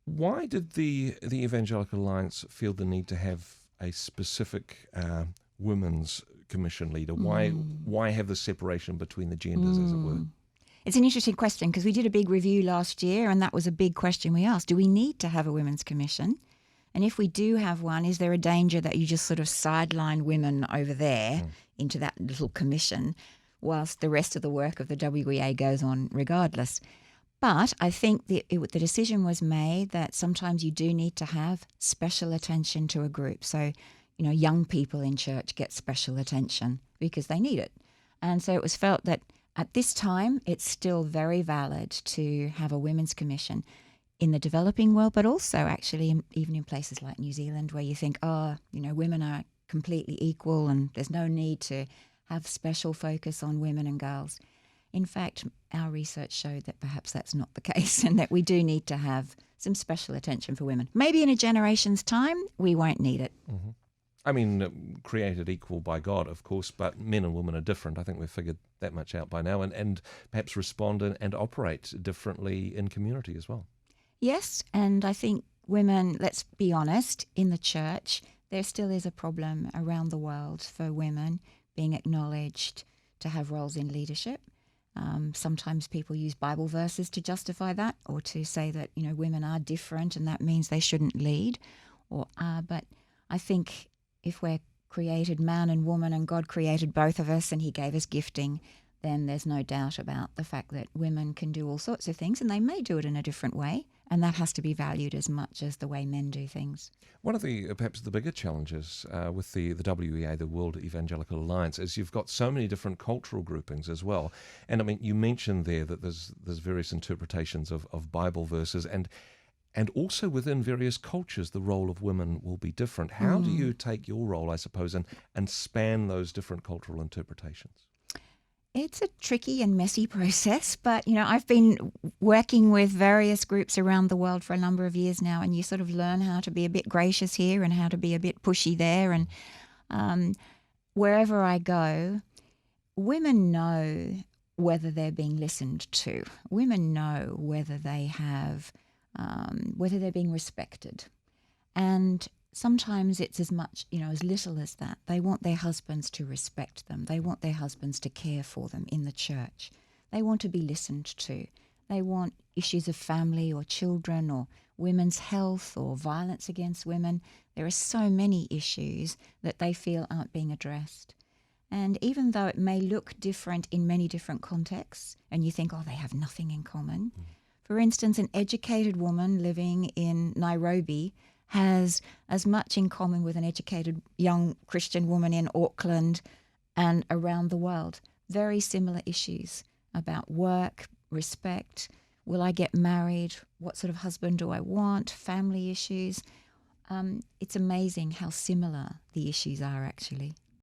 Why did the Evangelical Alliance feel the need to have a specific women's commission leader? Why have the separation between the genders, as it were? It's an interesting question because we did a big review last year, and that was a big question we asked. Do we need to have a women's commission? And if we do have one, is there a danger that you just sort of sideline women over there into that little commission whilst the rest of the work of the WEA goes on regardless? But I think the decision was made that sometimes you do need to have special attention to a group. So, young people in church get special attention because they need it. And so it was felt that at this time, it's still very valid to have a women's commission in the developing world, but also actually even in places like New Zealand where you think, women are completely equal and there's no need to have special focus on women and girls. In fact, our research showed that perhaps that's not the case and that we do need to have some special attention for women. Maybe in a generation's time, we won't need it. Mm-hmm. I mean, created equal by God, of course, but men and women are different. I think we've figured that much out by now, and perhaps respond and operate differently in community as well. Yes, and I think women, let's be honest, in the church, there still is a problem around the world for women being acknowledged to have roles in leadership. Sometimes people use Bible verses to justify that, or to say that, women are different and that means they shouldn't lead. But I think if we're created man and woman and God created both of us and he gave us gifting, then there's no doubt about the fact that women can do all sorts of things and they may do it in a different way, and that has to be valued as much as the way men do things. One of the perhaps the bigger challenges with the WEA, the World Evangelical Alliance, is you've got so many different cultural groupings as well. And I mean, you mentioned there that there's various interpretations of Bible verses, and also within various cultures, the role of women will be different. How do you take your role, I suppose, and span those different cultural interpretations? It's a tricky and messy process, but, I've been working with various groups around the world for a number of years now, and you sort of learn how to be a bit gracious here and how to be a bit pushy there. And wherever I go, women know whether they're being listened to. Women know whether they have... whether they're being respected. And sometimes it's as much, as little as that. They want their husbands to respect them. They want their husbands to care for them in the church. They want to be listened to. They want issues of family or children or women's health or violence against women. There are so many issues that they feel aren't being addressed. And even though it may look different in many different contexts, and you think, they have nothing in common. For instance, an educated woman living in Nairobi has as much in common with an educated young Christian woman in Auckland and around the world. Very similar issues about work, respect, will I get married, what sort of husband do I want, family issues. It's amazing how similar the issues are actually.